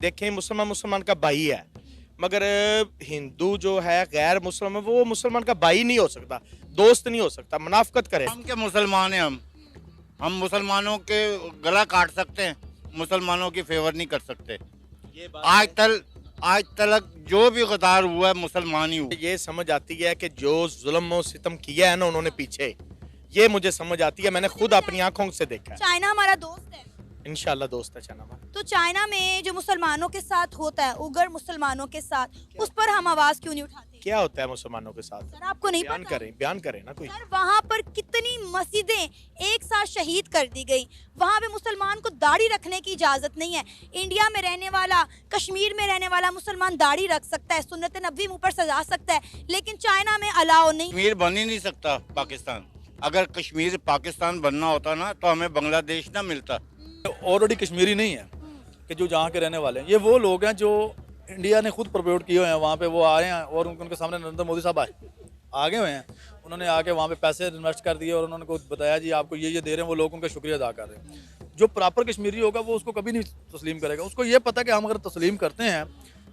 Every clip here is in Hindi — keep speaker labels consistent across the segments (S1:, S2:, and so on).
S1: देखें मुसलमान मुसलमान का भाई है, मगर हिंदू जो है गैर मुसलमान वो मुसलमान का भाई नहीं हो सकता, दोस्त नहीं हो सकता, मुनाफकत करे।
S2: हम के मुसलमान हैं हम मुसलमानों के गला काट सकते हैं, मुसलमानों की फेवर नहीं कर सकते।
S1: ये
S2: आज तक आज तक जो भी गद्दार हुआ है मुसलमान ही हुआ।
S1: ये समझ आती है कि जो जुल्म और सितम किया है ना उन्होंने पीछे, ये मुझे समझ आती है, मैंने खुद अपनी आंखों से देखा है।
S3: चाइना हमारा दोस्त है,
S1: इंशाल्लाह दोस्त है चाइना में।
S3: तो चाइना में जो मुसलमानों के साथ होता है, उगर मुसलमानों के साथ, उस पर हम आवाज क्यों नहीं उठाते?
S1: क्या होता है मुसलमानों के साथ?
S3: सर आपको नहीं
S1: बयान
S3: पता?
S1: करें, बयान करें ना कोई।
S3: सर वहाँ पर कितनी मस्जिदें एक साथ शहीद कर दी गई। वहाँ पे मुसलमान को दाढ़ी रखने की इजाजत नहीं है। इंडिया में रहने वाला, कश्मीर में रहने वाला मुसलमान दाढ़ी रख सकता है, सुन्नत नबी मुंह पर सजा सकता है, लेकिन चाइना में अलाउ नहीं।
S2: कश्मीर बन ही नहीं सकता पाकिस्तान। अगर कश्मीर पाकिस्तान बनना होता ना तो हमें बांग्लादेश ना मिलता।
S4: ऑलरेडी कश्मीरी नहीं है कि जो जहाँ के रहने वाले हैं, ये वो लोग हैं जो इंडिया ने खुद प्रपोर्ट किए हुए हैं। वहाँ पे वो आए हैं और उनके सामने नरेंद्र मोदी साहब आगे हुए हैं। उन्होंने आके वहाँ पे पैसे इन्वेस्ट कर दिए और उन्होंने को बताया जी आपको ये दे रहे हैं। वो लोग उनका शुक्रिया अदा कर रहे हैं। जो प्रॉपर कश्मीरी होगा वो उसको कभी नहीं तस्लीम करेगा। उसको ये पता कि हम अगर तस्लीम करते हैं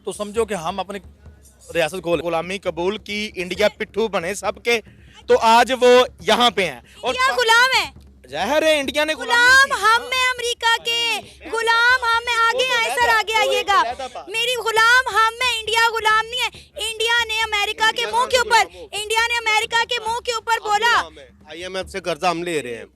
S4: तो समझो कि हम अपनी रियासत खोल।
S1: गुलामी कबूल की, इंडिया पिट्ठू बने सबके, तो आज वो यहाँ पे हैं। और
S3: इंडिया गुलाम है,
S1: जहर है इंडिया ने
S3: गुलाम हम में अमेरिका के, गुलाम हम में। आगे आए सर, आगे आइएगा। मेरी गुलाम हम में, इंडिया गुलाम नहीं है। इंडिया ने अमेरिका के मुंह के ऊपर, इंडिया ने अमेरिका के मुंह के ऊपर बोला।
S5: IMF से कर्जा हम ले रहे हैं।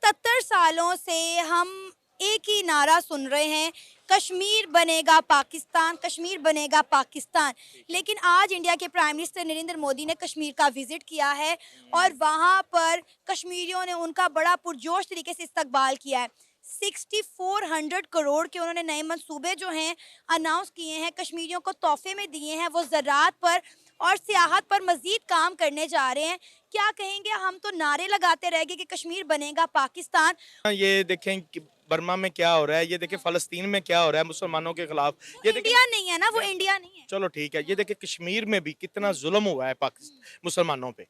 S3: 70 सालों से हम एक ही नारा सुन रहे हैं, कश्मीर बनेगा पाकिस्तान, कश्मीर बनेगा पाकिस्तान। लेकिन आज इंडिया के प्राइम मिनिस्टर नरेंद्र मोदी ने कश्मीर का विजिट किया है और वहाँ पर कश्मीरियों ने उनका बड़ा पुरजोश तरीके से इस्तकबाल किया है। 6400 करोड़ के उन्होंने नए मंसूबे जो हैं अनाउंस किए हैं, कश्मीरियों को तोहफे में दिए हैं। वो ज़राअत पर और सियाहत पर मज़ीद काम करने जा रहे हैं। क्या कहेंगे? हम तो नारे लगाते रह गए कि कश्मीर बनेगा पाकिस्तान।
S1: ये देखें कि बर्मा में क्या हो रहा है, ये देखें फ़लस्तीन में क्या हो रहा है मुसलमानों के खिलाफ। ये देखें,
S3: इंडिया नहीं है ना, वो इंडिया नहीं है।
S1: चलो ठीक है, ये देखें कश्मीर में भी कितना जुल्म हुआ है पाकिस्तान मुसलमानों पे।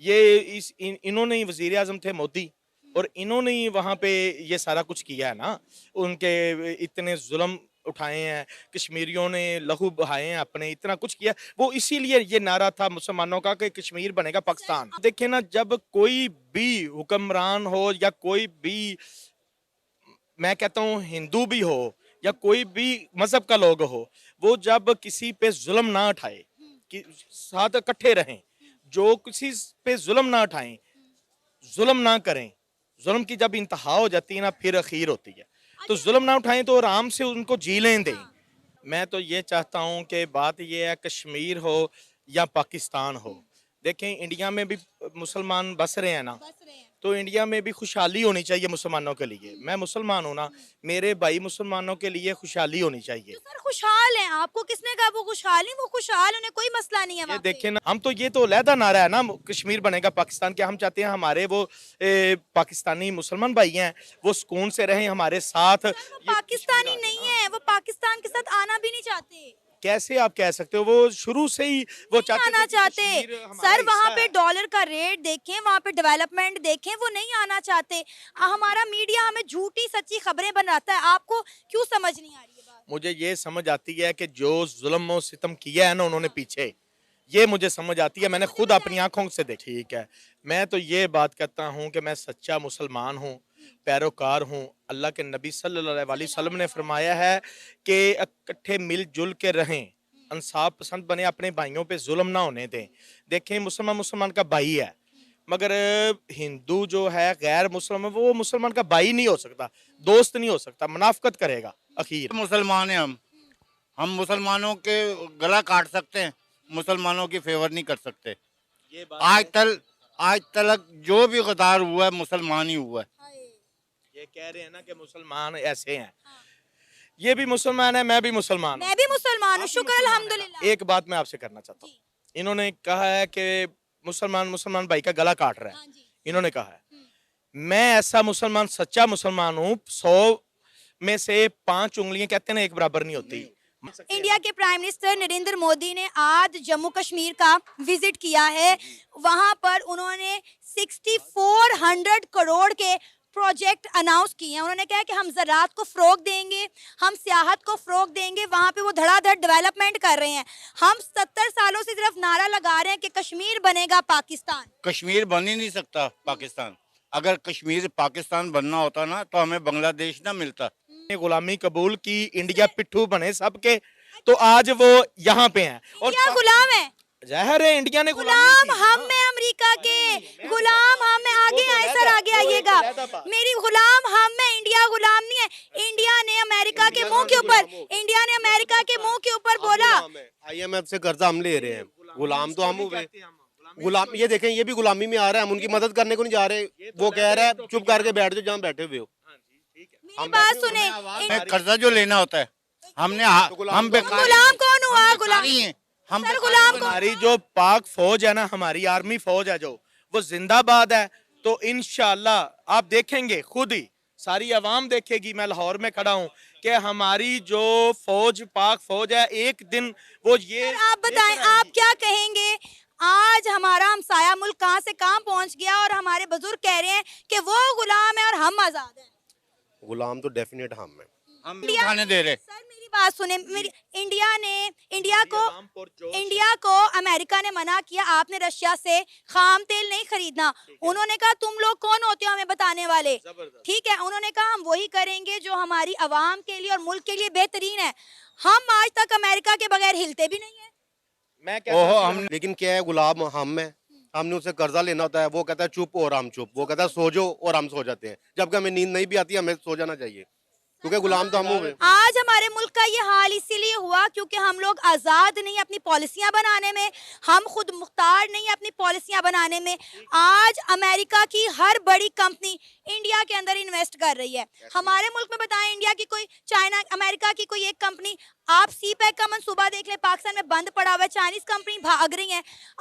S1: ये इन्होंने ही वज़ीर आज़म थे मोदी, और इन्होंने ही वहाँ पे ये सारा कुछ किया है ना। उनके इतने जुल्म उठाए हैं, कश्मीरियों ने लहू बहाए हैं अपने, इतना कुछ किया। वो इसीलिए ये नारा था मुसलमानों का कि कश्मीर बनेगा पाकिस्तान। देखिए ना, जब कोई भी हुक्मरान हो या कोई भी, मैं कहता हूँ हिंदू भी हो या कोई भी मजहब का लोग हो, वो जब किसी पे जुल्म ना उठाए, कि साथ इकट्ठे रहें, जो किसी पे जुल्म ना उठाएं, जुल्म ना करें, जुल्म की जब इंतहा हो जाती है ना फिर अखीर होती है। तो जुल्म ना उठाएं तो आराम से उनको जी लें दें। मैं तो ये चाहता हूँ कि बात ये है, कश्मीर हो या पाकिस्तान हो, देखें इंडिया में भी मुसलमान बस रहे हैं ना, तो इंडिया में भी खुशहाली होनी चाहिए मुसलमानों के लिए। मैं मुसलमान हूँ ना, मेरे भाई मुसलमानों के लिए खुशहाली होनी चाहिए।
S3: तो सर खुशहाल हैं, आपको किसने कहा वो खुशहाल नहीं? वो खुशहाल, उन्हें कोई मसला नहीं है
S1: ये
S3: वहाँ पे।
S1: देखें ना, हम तो ये तो अलहदा नारा है ना कश्मीर बनेगा पाकिस्तान के। हम चाहते हैं हमारे वो पाकिस्तानी मुसलमान भाई हैं वो सुकून से रहें हमारे साथ।
S3: वो पाकिस्तानी नहीं है, वो पाकिस्तान के साथ आना भी नहीं चाहते।
S1: कैसे आप कह सकते हो? वो शुरू से ही वो
S3: नहीं आना
S1: थे कि
S3: चाहते
S1: कश्मीर हमारा
S3: सर। वहाँ
S1: हिस्सा
S3: पे
S1: है।
S3: डॉलर का रेट देखें, वहाँ पे डेवलपमेंट देखें, वो नहीं आना चाहते। हमारा मीडिया हमें झूठी सच्ची खबरें बनाता है। आपको क्यों समझ नहीं आ रही है बात?
S1: मुझे ये समझ आती है कि जो जुल्म और सितम किया है ना उन्होंने पीछे, ये मुझे समझ आती है, मैंने खुद अपनी आंखों से देखी। ठीक है, मैं तो ये बात कहता हूँ कि मैं सच्चा मुसलमान हूँ, पैरोकार हूँ। अल्लाह के नबी सल्लल्लाहु अलैहि वसल्लम ने फरमाया है कि इकट्ठे मिलजुल के रहें, इंसाफ पसंद बने, अपने भाइयों पे जुल्म ना होने दें। देखें मुसलमान मुसलमान का भाई है, मगर हिंदू जो है गैर मुसलमान वो मुसलमान का भाई नहीं हो सकता, दोस्त नहीं हो सकता, मुनाफकत करेगा अखीर।
S2: मुसलमान हैं हम मुसलमानों के गला काट सकते हैं, मुसलमानों की फेवर नहीं कर सकते।
S1: ये
S2: आज तक जो भी गद्दार हुआ है मुसलमान ही हुआ है।
S1: ये कह रहे हैं ना कि मुसलमान ऐसे हैं, ये भी मुसलमान है, मैं भी मुसलमान हूँ।
S3: मैं भी मुसलमान हूँ, शुक्र अल्हम्दुलिल्लाह।
S1: एक बात मैं आपसे करना चाहता हूँ, इन्होंने कहा है कि मुसलमान मुसलमान भाई का गला काट रहा है,
S3: हाँ जी।
S1: इन्होंने कहा है। मैं ऐसा मुसलमान, सच्चा मुसलमान हूँ, 100 में से 5 उंगलियां कहते हैं ना एक बराबर नहीं होती।
S3: इंडिया के प्राइम मिनिस्टर नरेंद्र मोदी ने आज जम्मू कश्मीर का विजिट किया है। वहां पर उन्होंने 6400 करोड़ के प्रोजेक्ट अनाउंस किए हैं। उन्होंने कहा कि हम ज़राअत को फ़रोग देंगे, हम सियाहत को फ़रोग देंगे। वहाँ पे वो धड़ाधड़ डेवलपमेंट कर रहे हैं। हम 70 सालों से सिर्फ नारा लगा रहे हैं कि कश्मीर बनेगा पाकिस्तान।
S2: कश्मीर बन ही नहीं सकता पाकिस्तान। अगर कश्मीर पाकिस्तान बनना होता ना तो हमें बांग्लादेश ना मिलता।
S1: गुलामी कबूल की, इंडिया पिट्ठू बने सबके, तो आज वो यहाँ पे हैं। और
S3: क्या गुलाम है?
S1: जाहिर है इंडिया ने
S3: गुलाम हम में अमेरिका के, गुलाम हम में। आगे आए सर, आगे आइएगा। मेरी गुलाम हम में, इंडिया गुलाम नहीं है। इंडिया ने अमेरिका के मुंह के ऊपर, इंडिया ने अमेरिका के मुंह के ऊपर बोला।
S5: IMF से कर्जा हम ले रहे हैं, गुलाम तो हम हुए। गुलाम ये देखें, ये भी गुलामी में आ रहा है, हम उनकी मदद करने को नहीं जा रहे। वो कह रहा है चुप करके बैठ जाओ जहाँ बैठे हुए हो।
S3: मेरी बात सुने,
S2: हमें कर्जा जो लेना होता है हमने हम बेकार
S3: गुलाम कौन हुआ? गुलाम
S2: ही हैं। हम
S3: सर, गुलाम कौन?
S1: हमारी जो पाक फौज है ना, हमारी आर्मी फौज है जो, वो जिंदाबाद है। तो इंशाल्लाह आप देखेंगे, खुद ही सारी आवाम देखेगी, मैं लाहौर में खड़ा हूँ, कि हमारी जो फौज, पाक फौज है, एक दिन वो ये।
S3: आप बताएं, आप क्या कहेंगे? आज हमारा हमसाया मुल्क कहां से कहां पहुंच गया और हमारे बुजुर्ग कह रहे हैं कि वो गुलाम है और हम आजाद हैं।
S5: गुलाम तो डेफिनेट हम है।
S2: हम नहीं खाने दे रहे।
S3: सर मेरी बात सुने, मेरी इंडिया को अमेरिका ने मना किया, आपने रशिया से खाम तेल नहीं खरीदना। उन्होंने कहा तुम लोग कौन होते हो हमें बताने वाले? ठीक है, उन्होंने कहा हम वही करेंगे जो हमारी आवाम के लिए और मुल्क के लिए बेहतरीन है। हम आज तक अमेरिका के बगैर हिलते भी नहीं है।
S1: मैं कहता हूं,
S5: लेकिन क्या है, गुलाम हम है। हमने उससे कर्जा लेना होता है, वो कहता है चुप और हम चुप। वो कहता है सो जाओ और हम सो जाते हैं। जबकि हमें नींद नहीं भी आती, हमें सो जाना चाहिए, क्योंकि गुलाम तो हम हुए।
S3: आज हमारे मुल्क का ये हाल इसीलिए हुआ क्योंकि हम लोग आज़ाद नहीं अपनी पॉलिसियां बनाने में, हम खुद मुख्तार नहीं अपनी पॉलिसियां बनाने में। आज अमेरिका की हर बड़ी कंपनी इंडिया के अंदर इन्वेस्ट कर रही है। हमारे मुल्क में बताएं, इंडिया की कोई, चाइना, अमेरिका की कोई एक कंपनी, आप सी पैक का मंसूबा देख लें, पाकिस्तान में बंद पड़ा हुआ है, चाइनीज कंपनी भाग रही है।